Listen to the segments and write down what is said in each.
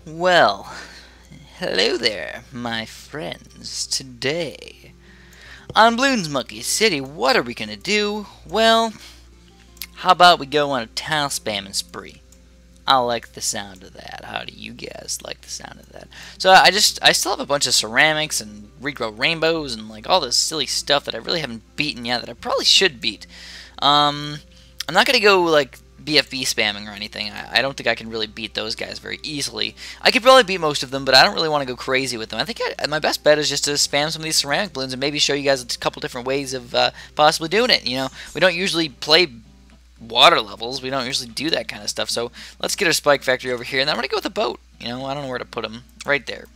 Well, hello there, my friends. Today, on Bloons Monkey City, what are we gonna do? Well, how about we go on a tile spamming spree? I like the sound of that. How do you guys like the sound of that? So I still have a bunch of ceramics and Regrowth Rainbows and like all this silly stuff that I really haven't beaten yet that I probably should beat. I'm not gonna go like BFB spamming or anything. I don't think I can really beat those guys very easily. I could probably beat most of them, but I don't really want to go crazy with them. I think my best bet is just to spam some of these ceramic balloons and maybe show you guys a couple different ways of possibly doing it. You know, we don't usually play water levels. We don't usually do that kind of stuff. So let's get our spike factory over here, and then I'm gonna go with a boat. You know, I don't know where to put them. Right there.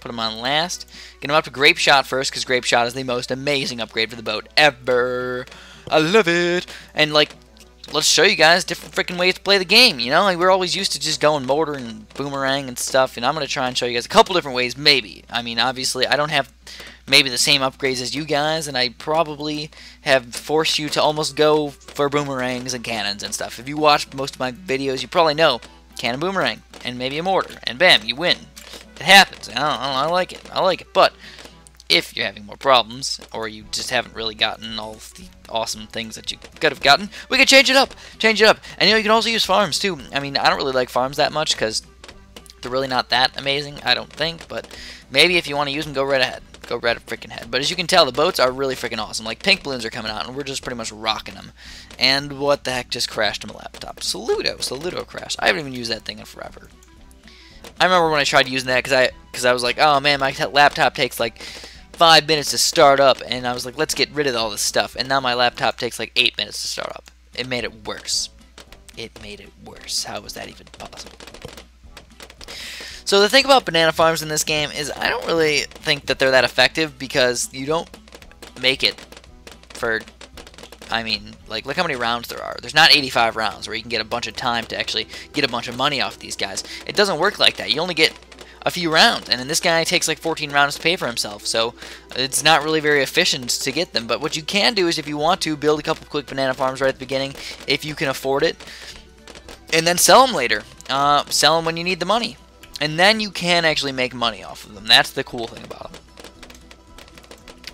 Put them on last. Get them up to Grape Shot first, because Grape Shot is the most amazing upgrade for the boat ever. I love it. And like, let's show you guys different freaking ways to play the game, you know? Like, we're always used to just going mortar and boomerang and stuff, and I'm going to try and show you guys a couple different ways, maybe. I mean, obviously, I don't have maybe the same upgrades as you guys, and I probably have forced you to almost go for boomerangs and cannons and stuff. If you watched most of my videos, you probably know cannon boomerang, and maybe a mortar, and bam, you win. It happens. I like it. I like it, but if you're having more problems, or you just haven't really gotten all the awesome things that you could have gotten, we can change it up. Change it up. And you know, you can also use farms too. I mean, I don't really like farms that much because they're really not that amazing, I don't think. But maybe if you want to use them, go right ahead. Go right freaking ahead. But as you can tell, the boats are really freaking awesome. Like, pink balloons are coming out, and we're just pretty much rocking them. And what the heck just crashed on my laptop? Saludo crashed. I haven't even used that thing in forever. I remember when I tried using that because I was like, oh man, my laptop takes like 5 minutes to start up, and I was like, let's get rid of all this stuff, and now my laptop takes like 8 minutes to start up. It made it worse. It made it worse. How was that even possible? So the thing about banana farms in this game is I don't really think that they're that effective because you don't make it for, I mean, like, look how many rounds there are. There's not 85 rounds where you can get a bunch of time to actually get a bunch of money off these guys. It doesn't work like that. You only get a few rounds, and then this guy takes like 14 rounds to pay for himself, so it's not really very efficient to get them. But what you can do is, if you want to, build a couple quick banana farms right at the beginning, if you can afford it, and then sell them later. Sell them when you need the money, and then you can actually make money off of them. That's the cool thing about them.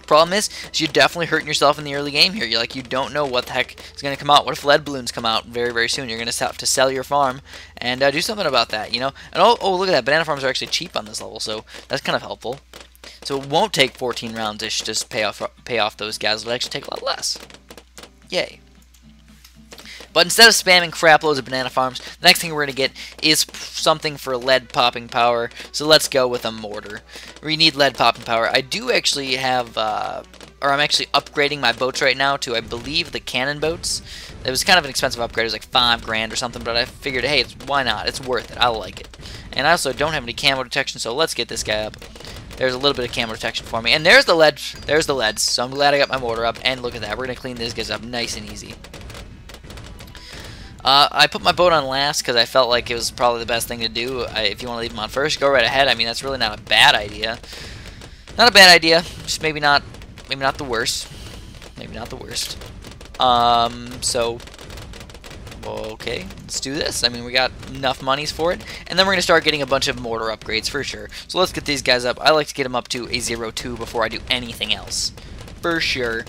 Problem is you're definitely hurting yourself in the early game here. You don't know what the heck is going to come out. What if lead balloons come out very, very soon? You're going to have to sell your farm and do something about that, you know? And oh, look at that. Banana farms are actually cheap on this level, so that's kind of helpful. So it won't take 14 rounds-ish to pay off those guys. It'll actually take a lot less. Yay. But instead of spamming crap loads of banana farms, the next thing we're going to get is something for lead popping power. So let's go with a mortar. We need lead popping power. I do actually have, or I'm actually upgrading my boats right now to, I believe, the cannon boats. It was kind of an expensive upgrade. It was like 5 grand or something, but I figured, hey, why not? It's worth it. I like it. And I also don't have any camo detection, so let's get this guy up. There's a little bit of camo detection for me. And there's the lead. There's the leads. So I'm glad I got my mortar up. And look at that. We're going to clean these guys up nice and easy. I put my boat on last because I felt like it was probably the best thing to do. If you want to leave them on first, go right ahead. I mean, that's really not a bad idea. Not a bad idea. Just maybe not the worst. Maybe not the worst. So, okay, let's do this. I mean, we got enough monies for it. And then we're going to start getting a bunch of mortar upgrades for sure. So let's get these guys up. I like to get them up to a 0-2 before I do anything else. For sure.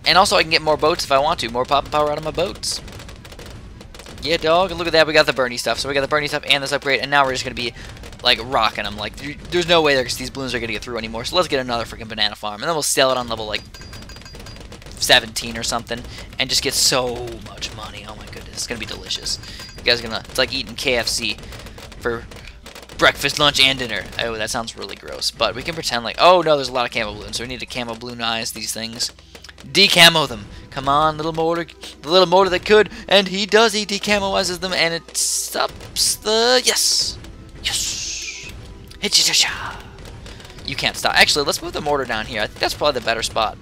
And also, I can get more boats if I want to. More popping power out of my boats. Yeah, dog. And look at that. We got the Bernie stuff. So we got the Bernie stuff and this upgrade. And now we're just going to be, like, rocking them. Like, there's no way these balloons are going to get through anymore. So let's get another freaking banana farm. And then we'll sell it on level, like, 17 or something. And just get so much money. Oh, my goodness. It's going to be delicious. You guys are going to... It's like eating KFC for breakfast, lunch, and dinner. Oh, that sounds really gross. But we can pretend like... Oh, no, there's a lot of camo balloons. So we need to camo balloonize these things. Decamo them. Come on, little mortar. The little mortar that could. And he does. He decamoizes them. And it stops the... Yes. Yes. Hitcha-cha-cha. You can't stop. Actually, let's move the mortar down here. I think that's probably the better spot.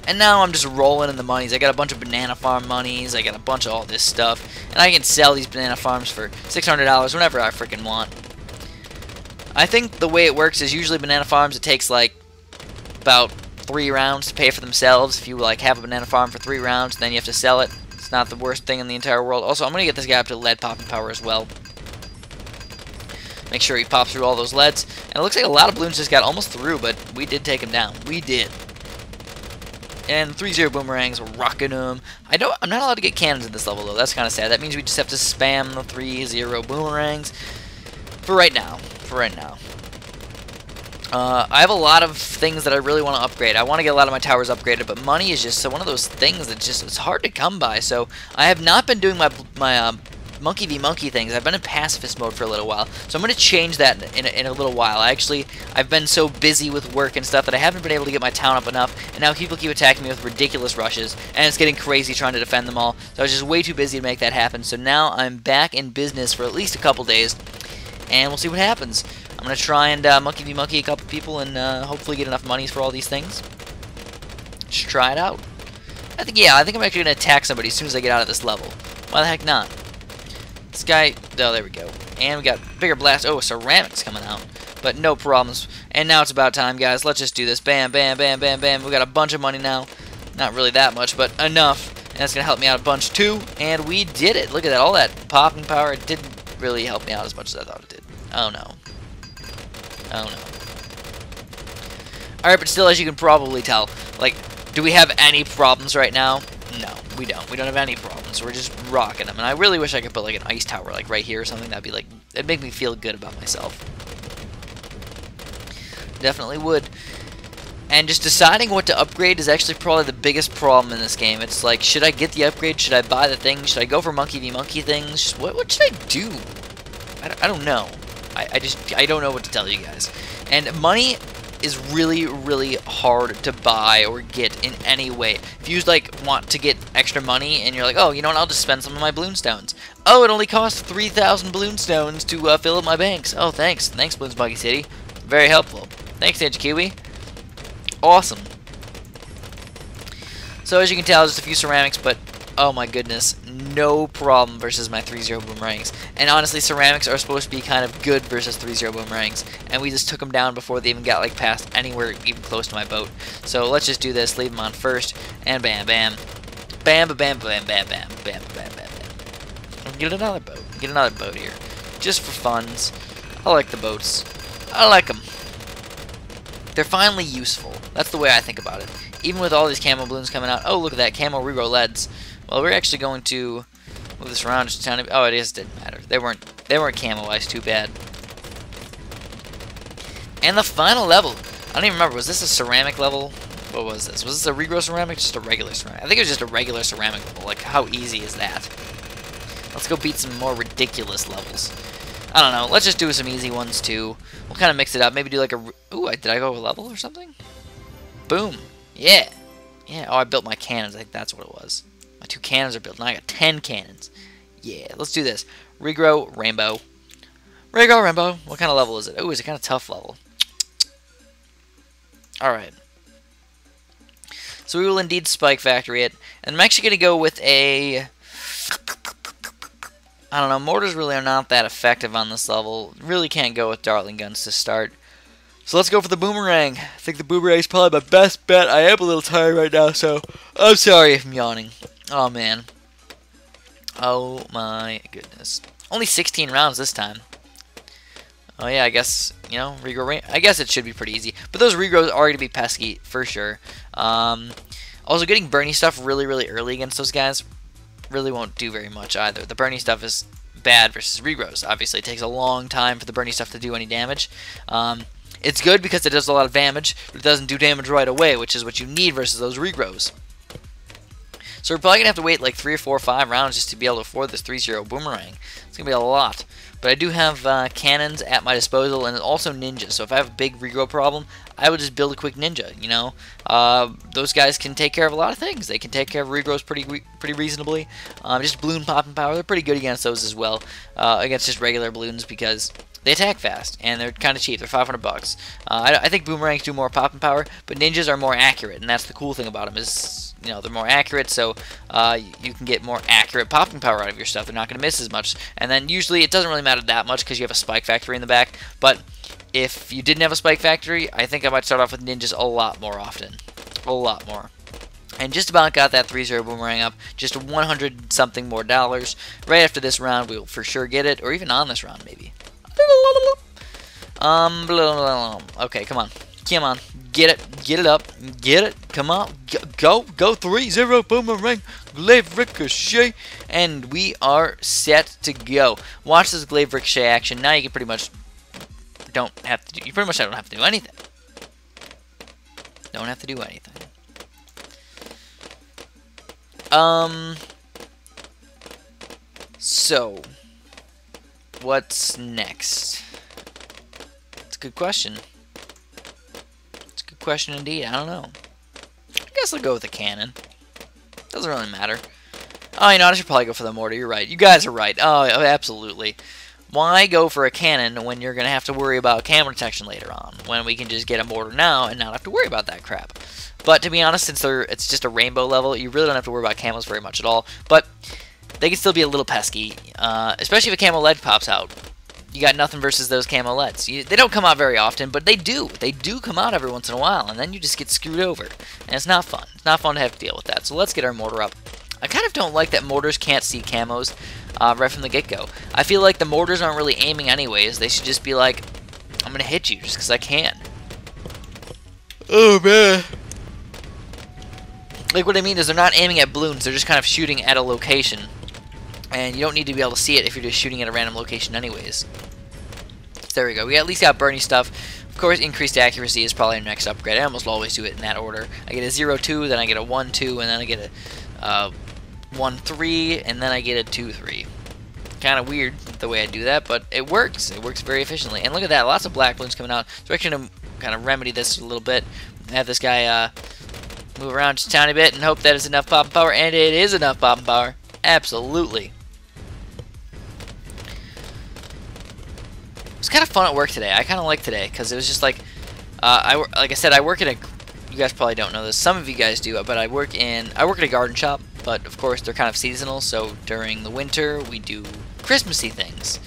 And now I'm just rolling in the monies. I got a bunch of banana farm monies. I got a bunch of all this stuff. And I can sell these banana farms for $600 whenever I freaking want. I think the way it works is usually banana farms, it takes like about 3 rounds to pay for themselves. If you like have a banana farm for 3 rounds, then you have to sell it. It's not the worst thing in the entire world. Also, I'm going to get this guy up to lead popping power as well. Make sure he pops through all those leads. And it looks like a lot of balloons just got almost through, but we did take him down. We did. And 3-0 boomerangs, rocking them. I'm not allowed to get cannons in this level, though. That's kind of sad. That means we just have to spam the 3-0 boomerangs for right now. I have a lot of things that I really want to upgrade. I want to get a lot of my towers upgraded, but money is just one of those things that it's hard to come by. So I have not been doing my monkey v monkey things. I've been in pacifist mode for a little while, so I'm going to change that in a little while. I've been so busy with work and stuff that I haven't been able to get my town up enough, and now people keep attacking me with ridiculous rushes, and it's getting crazy trying to defend them all. So I was just way too busy to make that happen. So now I'm back in business for at least a couple days, and we'll see what happens. I'm going to try and monkey v monkey a couple people and hopefully get enough monies for all these things. Just try it out. I think I'm actually going to attack somebody as soon as I get out of this level. Why the heck not? This guy, oh, there we go. And we got bigger blast. Oh, ceramics coming out. But no problems. And now it's about time, guys. Let's just do this. Bam, bam, bam, bam, bam. We got a bunch of money now. Not really that much, but enough. And that's going to help me out a bunch, too. And we did it. Look at that. All that popping power. It didn't really help me out as much as I thought it did. Oh, no. Oh, no. Alright, but still, as you can probably tell, like, do we have any problems right now? No, we don't. We don't have any problems. We're just rocking them. And I really wish I could put, like, an ice tower, like, right here or something. That'd be, like, it'd make me feel good about myself. Definitely would. And just deciding what to upgrade is actually probably the biggest problem in this game. It's like, should I get the upgrade? Should I buy the thing? Should I go for monkey v monkey things? What should I do? I don't know. I don't know what to tell you guys. And money is really, really hard to buy or get in any way. If you like want to get extra money and you're like, oh, you know what, I'll just spend some of my balloon stones. Oh, it only costs 3,000 balloon stones to fill up my banks. Oh, thanks. Thanks, Bloons Monkey City. Very helpful. Thanks, Ninja Kiwi. Awesome. So as you can tell, just a few ceramics, but oh my goodness, no problem versus my 3-0 boomerangs. And honestly, ceramics are supposed to be kind of good versus 3-0 boomerangs, and we just took them down before they even got like past anywhere even close to my boat. So let's just do this, leave them on first, and bam, bam, bam, bam, bam, bam, bam, bam, bam, bam, bam. Get another boat. Get another boat here, just for funs. I like the boats. I like them. They're finally useful. That's the way I think about it. Even with all these camo balloons coming out. Oh, look at that, camo regrow leads. Well, we're actually going to move this around just a tiny bit. Oh, didn't matter. They weren't camo-wise too bad. And the final level. I don't even remember. Was this a ceramic level? What was this? Was this a regrow ceramic? Just a regular ceramic. I think it was just a regular ceramic level. Like, how easy is that? Let's go beat some more ridiculous levels. I don't know. Let's just do some easy ones too. We'll kind of mix it up. Maybe do like a... Ooh, did I go a level or something? Boom. Yeah. Yeah. Oh, I built my cannons. I think that's what it was. My 2 cannons are built. Now I got 10 cannons. Yeah. Let's do this. Regrow Rainbow. Regrow Rainbow. What kind of level is it? Ooh, it's a kind of tough level. Alright. So we will indeed Spike Factory it. And I'm actually going to go with a... I don't know, mortars really are not that effective on this level. Really can't go with Dartling guns to start. So let's go for the boomerang. I think the boomerang is probably my best bet. I am a little tired right now, so I'm sorry if I'm yawning. Oh, man. Oh, my goodness. Only 16 rounds this time. Oh, yeah, I guess, you know, regrow. I guess it should be pretty easy. But those regrows are going to be pesky, for sure. Also, getting Bernie stuff really, really early against those guys really won't do very much either. The Bernie stuff is bad versus regrows. Obviously, it takes a long time for the Bernie stuff to do any damage. It's good because it does a lot of damage, but it doesn't do damage right away, which is what you need versus those regrows. So we're probably going to have to wait like 3 or 4 or 5 rounds just to be able to afford this 3-0 boomerang. It's going to be a lot. But I do have cannons at my disposal and also ninjas. So if I have a big regrow problem, I would just build a quick ninja, you know. Those guys can take care of a lot of things. They can take care of regrows pretty reasonably. Just balloon popping power, they're pretty good against those as well. Against just regular balloons because they attack fast and they're kind of cheap. They're 500 bucks. I think boomerangs do more popping power, but ninjas are more accurate, and that's the cool thing about them is, you know, they're more accurate, so you can get more accurate popping power out of your stuff. They're not going to miss as much. And then usually it doesn't really matter that much because you have a spike factory in the back. But if you didn't have a spike factory, I think I might start off with ninjas a lot more often. A lot more. And just about got that 3-0 boomerang up. Just 100 something more dollars. Right after this round, we'll for sure get it. Or even on this round, maybe. Okay, come on. Come on. Get it. Get it up. Get it. Come on. Go. Go 3-0 boomerang. Glaive ricochet. And we are set to go. Watch this glaive ricochet action. Now you can pretty much don't have to do. You pretty much don't have to do anything. Don't have to do anything. So, what's next? It's a good question. It's a good question indeed. I don't know. I guess I'll go with the cannon. Doesn't really matter. Oh, you know, I should probably go for the mortar. You're right. You guys are right. Oh, absolutely. Why go for a cannon when you're going to have to worry about camera detection later on, when we can just get a mortar now and not have to worry about that crap? But to be honest, since it's just a rainbow level, you really don't have to worry about camos very much at all. But they can still be a little pesky, especially if a camo lead pops out. You got nothing versus those camo leads. They don't come out very often, but they do. They do come out every once in a while, and then you just get screwed over. And it's not fun. It's not fun to have to deal with that. So let's get our mortar up. I kind of don't like that mortars can't see camos right from the get-go. I feel like the mortars aren't really aiming anyways. They should just be like, I'm going to hit you just because I can. Oh, man. Like, what I mean is they're not aiming at balloons. They're just kind of shooting at a location. And you don't need to be able to see it if you're just shooting at a random location anyways. So there we go. We at least got Bernie stuff. Of course, increased accuracy is probably our next upgrade. I almost always do it in that order. I get a 0-2, then I get a 1-2, and then I get a 1-3, and then I get a 2-3. Kind of weird the way I do that, but it works. It works very efficiently. And look at that. Lots of black balloons coming out. So we're going to kind of remedy this a little bit. Have this guy move around just a tiny bit and hope that it's enough popping power. And it is enough popping power. Absolutely. It was kind of fun at work today. I kind of like today because it was just like, like I said, I work in a. You guys probably don't know this. Some of you guys do, but I work at a garden shop. But of course, they're kind of seasonal. So during the winter, we do Christmassy things,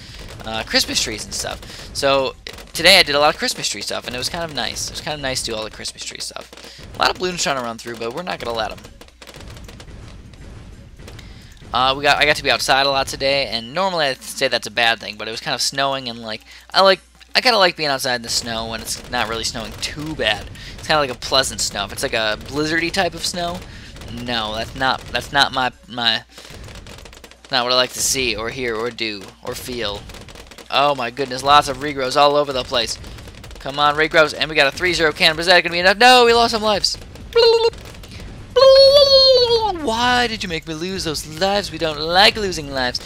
Christmas trees and stuff. So today I did a lot of Christmas tree stuff, and it was kind of nice. It was kind of nice to do all the Christmas tree stuff. A lot of balloons trying to run through, but we're not gonna let them. I got to be outside a lot today, and normally I'd say that's a bad thing, but it was kind of snowing, and like I kind of like being outside in the snow when it's not really snowing too bad. It's kind of like a pleasant snow. If it's like a blizzardy type of snow, no, that's not my not what I like to see or hear or do or feel. Oh my goodness, lots of regrows all over the place. Come on, regrows, and we got a 3-0 cannon. Is that gonna be enough? No, we lost some lives. Why did you make me lose those lives? We don't like losing lives.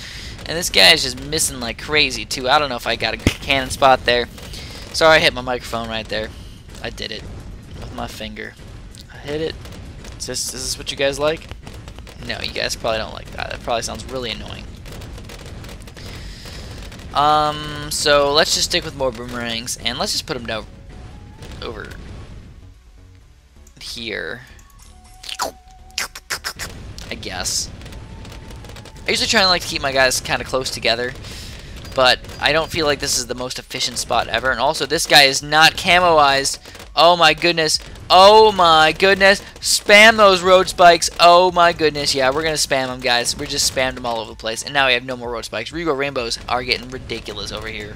And this guy is just missing like crazy, too. I don't know if I got a good cannon spot there. Sorry, I hit my microphone right there. I did it with my finger. I hit it. Is this what you guys like? No, you guys probably don't like that. That probably sounds really annoying. So let's just stick with more boomerangs, and let's just put them down over here. I guess. I usually try and like to keep my guys kind of close together, but I don't feel like this is the most efficient spot ever. And also, this guy is not camoized. Oh my goodness. Oh my goodness. Spam those road spikes. Oh my goodness. Yeah, we're going to spam them, guys. We just spammed them all over the place. And now we have no more road spikes. Regrowth Rainbows are getting ridiculous over here.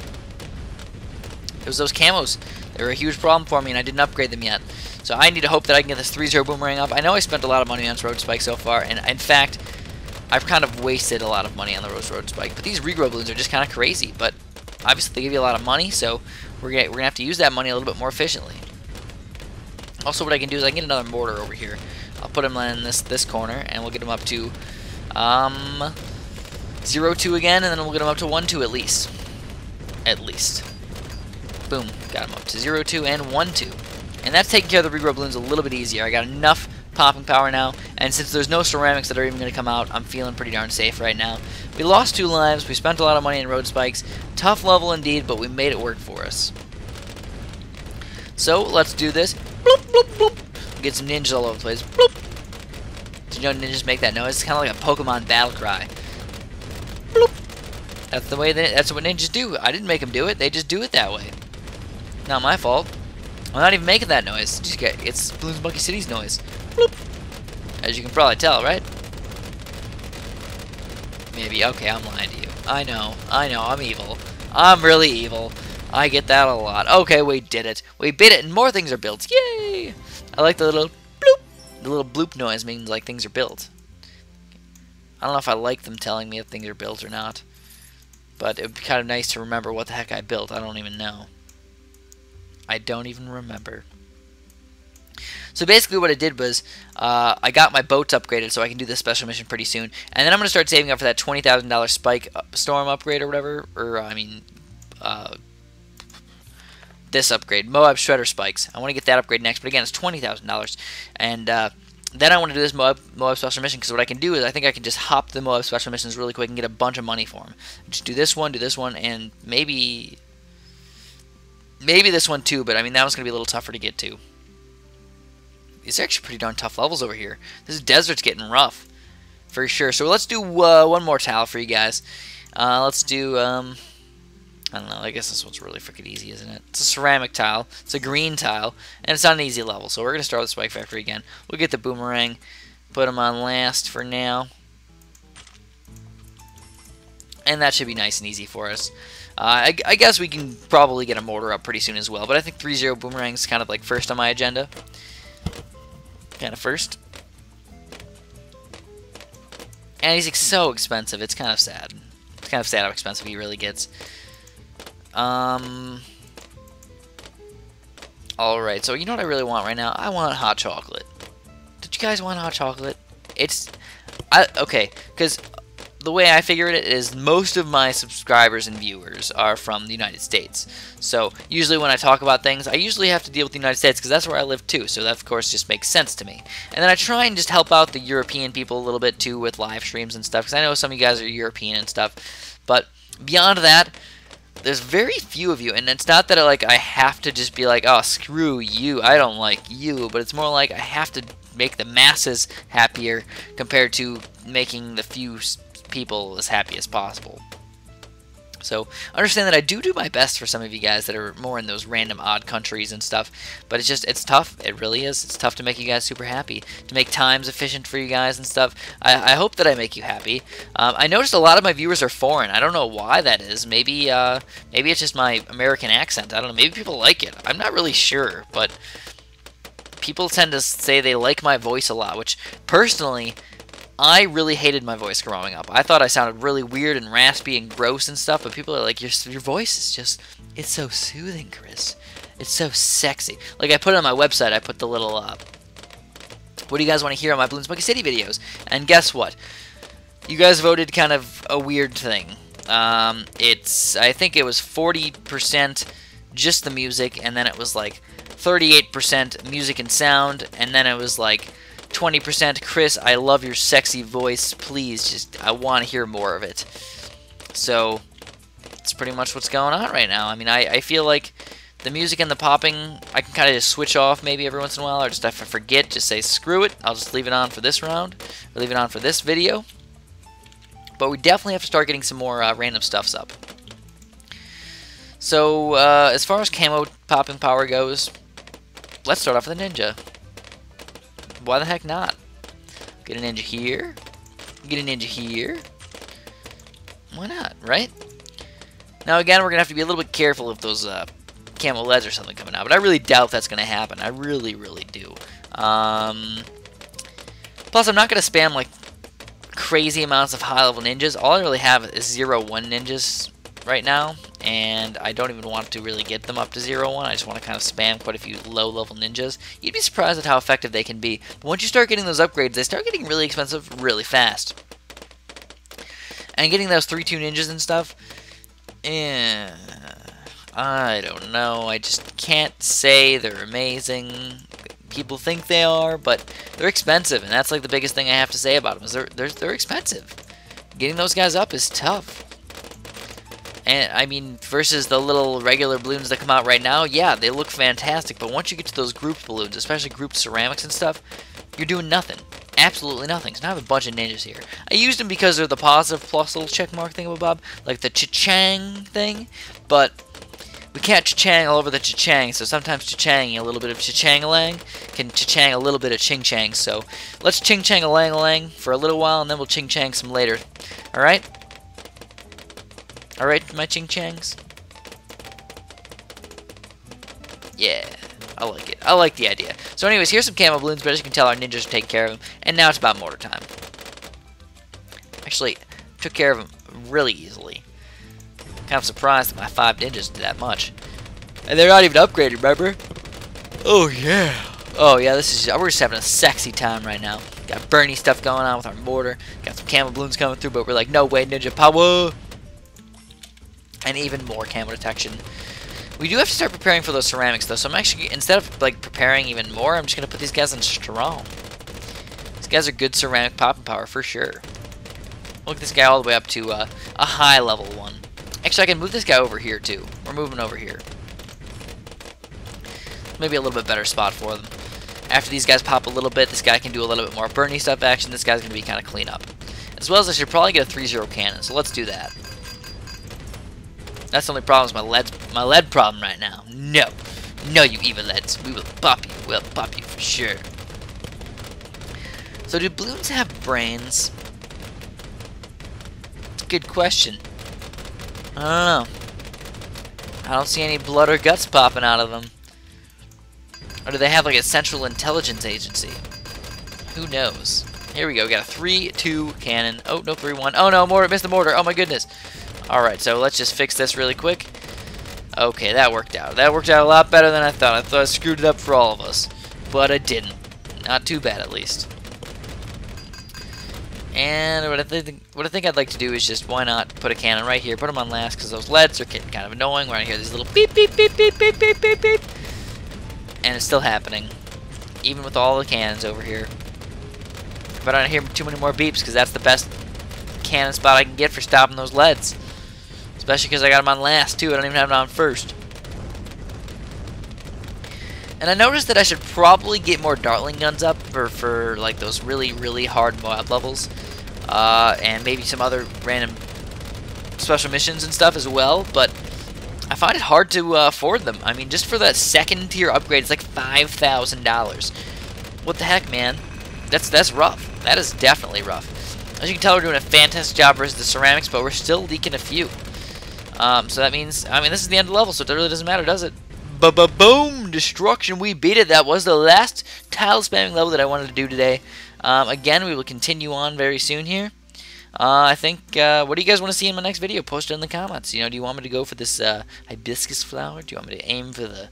It was those camos. They were a huge problem for me, and I didn't upgrade them yet. So I need to hope that I can get this 3-0 boomerang up. I know I spent a lot of money on this road spike so far, and in fact, I've kind of wasted a lot of money on the road spike. But these regrow balloons are just kind of crazy. But obviously they give you a lot of money, so we're gonna have to use that money a little bit more efficiently. Also, what I can do is I can get another mortar over here. I'll put him in this corner, and we'll get him up to 0-2 again, and then we'll get him up to 1-2 at least. At least. Boom, got him up to 0-2 and 1-2. And that's taking care of the regrow balloons a little bit easier. I got enough popping power now, and since there's no ceramics that are even going to come out, I'm feeling pretty darn safe right now. We lost 2 lives, we spent a lot of money in road spikes. Tough level indeed, but we made it work for us. So, let's do this. Bloop, bloop, bloop. Get some ninjas all over the place. Bloop. Did you know ninjas make that noise? It's kind of like a Pokemon battle cry. Bloop. That's the way that's what ninjas do. I didn't make them do it, they just do it that way. Not my fault. I'm not even making that noise. It's Bloons Monkey City's noise. Bloop. as you can probably tell, right? Maybe. Okay, I'm lying to you. I know, I'm evil. I'm really evil. I get that a lot. Okay, we did it. We beat it, and more things are built. Yay! I like the little bloop. The little bloop noise means like things are built. I don't know if I like them telling me if things are built or not. But it would be kind of nice to remember what the heck I built. I don't even know. I don't even remember. So basically what I did was I got my boats upgraded so I can do this special mission pretty soon. And then I'm going to start saving up for that $20,000 spike storm upgrade or whatever. Or, I mean, this upgrade. Moab Shredder Spikes. I want to get that upgrade next. But again, it's $20,000. And then I want to do this Moab special mission, because what I can do is I think I can just hop the Moab special missions really quick and get a bunch of money for them. Just do this one, and maybe this one too, but I mean that one's going to be a little tougher to get to. These are actually pretty darn tough levels over here. This desert's getting rough, for sure. So let's do one more tile for you guys. Let's do, I don't know, I guess this one's really freaking easy, isn't it? It's a ceramic tile, it's a green tile, and it's on an easy level. So we're going to start with Spike Factory again. We'll get the boomerang, put them on last for now. And that should be nice and easy for us. I guess we can probably get a mortar up pretty soon as well, but I think 3-0 boomerang is kind of like first on my agenda. Kind of first. And he's so expensive, it's kind of sad. It's kind of sad how expensive he really gets. Alright, so you know what I really want right now? I want hot chocolate. Did you guys want hot chocolate? Okay, because the way I figure it is most of my subscribers and viewers are from the United States. So usually when I talk about things, I usually have to deal with the United States because that's where I live too. So that of course just makes sense to me. And then I try and just help out the European people a little bit too with live streams and stuff, because I know some of you guys are European and stuff. But beyond that, there's very few of you, and it's not that I have to just be like, oh, screw you, I don't like you, but it's more like I have to make the masses happier compared to making the few people as happy as possible. So understand that I do my best for some of you guys that are more in those random odd countries and stuff, but it's tough. It really is. It's tough to make you guys super happy, to make times efficient for you guys and stuff. I hope that I make you happy. I noticed a lot of my viewers are foreign. I don't know why that is. Maybe it's just my American accent. I don't know. Maybe people like it. I'm not really sure, but people tend to say they like my voice a lot, which personally, I really hated my voice growing up. I thought I sounded really weird and raspy and gross and stuff, but people are like, your voice is just, it's so soothing, Chris. It's so sexy. Like, I put it on my website, I put the little, what do you guys want to hear on my Bloons Monkey City videos? And guess what? You guys voted kind of a weird thing. I think it was 40% just the music, and then it was like 38% music and sound, and then it was like 20% Chris, I love your sexy voice, please, I want to hear more of it. So that's pretty much what's going on right now. I mean, I feel like the music and the popping, I can kind of just switch off maybe every once in a while, or just if I forget, just say screw it, I'll just leave it on for this round, or leave it on for this video. But we definitely have to start getting some more random stuffs up. So as far as camo popping power goes, let's start off with a ninja. Why the heck not? Get a ninja here. Get a ninja here. Why not, right? Now again, we're going to have to be a little bit careful if those camo leads or something coming out. But I really doubt that's going to happen. I really, really do. Plus, I'm not going to spam like crazy amounts of high-level ninjas. All I really have is 0-1 ninjas right now. And I don't even want to really get them up to 0-1. I just want to kind of spam quite a few low-level ninjas. You'd be surprised at how effective they can be. But once you start getting those upgrades, they start getting really expensive really fast. And getting those 3-2 ninjas and stuff, I don't know. I just can't say they're amazing. People think they are, but they're expensive. And that's like the biggest thing I have to say about them, is they're expensive. Getting those guys up is tough. And, I mean, versus the little regular balloons that come out right now, yeah, they look fantastic, but once you get to those grouped balloons, especially grouped ceramics and stuff, you're doing nothing. Absolutely nothing. So now I have a bunch of ninjas here. I used them because they're the positive plus little checkmark thingamabob, like the cha-chang thing, but we can't cha-chang all over the cha-chang, so sometimes cha-chang a little bit of cha-chang-a-lang can cha-chang a little bit of ching-chang. So let's ching-chang-a-lang-a-lang for a little while, and then we'll ching-chang some later. Alright? Alright, my ching-changs? Yeah, I like it. I like the idea. So anyways, here's some camo balloons, but as you can tell, our ninjas are taking care of them. And now it's about mortar time. Actually, took care of them really easily. Kind of surprised that my 5 ninjas did that much. And they're not even upgraded, remember? Oh, yeah. Oh, yeah, we're just having a sexy time right now. Got Bernie stuff going on with our mortar. Got some camo balloons coming through, but we're like, no way, ninja power. And even more camo detection. We do have to start preparing for those ceramics, though. So I'm actually, instead of like preparing even more, I'm just going to put these guys on strong. These guys are good ceramic popping power for sure. Look this guy all the way up to a high level one. Actually, I can move this guy over here, too. We're moving over here. Maybe a little bit better spot for them. After these guys pop a little bit, this guy can do a little bit more Bernie stuff action. This guy's going to be kind of clean up. As well as I should probably get a 3-0 cannon, so let's do that. That's the only problem is my lead problem right now. No. No, you evil leads. We will pop you. We'll pop you for sure. So do balloons have brains? It's a good question. I don't know. I don't see any blood or guts popping out of them. Or do they have like a central intelligence agency? Who knows? Here we go. We got a 3-2 cannon. Oh, no, 3-1. Oh, no, mortar. Missed the mortar. Oh, my goodness. Alright, so let's just fix this really quick. Okay, that worked out. That worked out a lot better than I thought. I thought I screwed it up for all of us. But I didn't. Not too bad, at least. And what I think I'd like to do is just, why not put a cannon right here, put them on last, because those leads are getting kind of annoying. We're going to hear these little beep, beep, beep, beep, beep, beep, beep, beep. And it's still happening, even with all the cannons over here. But I don't hear too many more beeps, because that's the best cannon spot I can get for stopping those leads. Especially because I got them on last, too. I don't even have them on first. And I noticed that I should probably get more Dartling guns up for like those really, really hard mob levels. And maybe some other random special missions and stuff as well. But I find it hard to afford them. I mean, just for that second tier upgrade, it's like $5,000. What the heck, man? That's rough. That is definitely rough. As you can tell, we're doing a fantastic job versus the ceramics, but we're still leaking a few. So that means, I mean, this is the end of the level, so it really doesn't matter, does it? Boom! Destruction, we beat it. That was the last tile spamming level that I wanted to do today. Again, we will continue on very soon here. I think, what do you guys want to see in my next video? Post it in the comments. You know, do you want me to go for this hibiscus flower? Do you want me to aim for the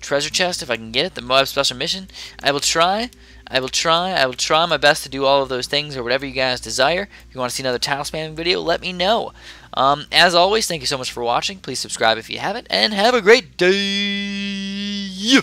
treasure chest if I can get it? The Moab special mission? I will try. I will try my best to do all of those things or whatever you guys desire. If you want to see another tile spamming video, let me know. As always, thank you so much for watching. Please subscribe if you haven't, and have a great day.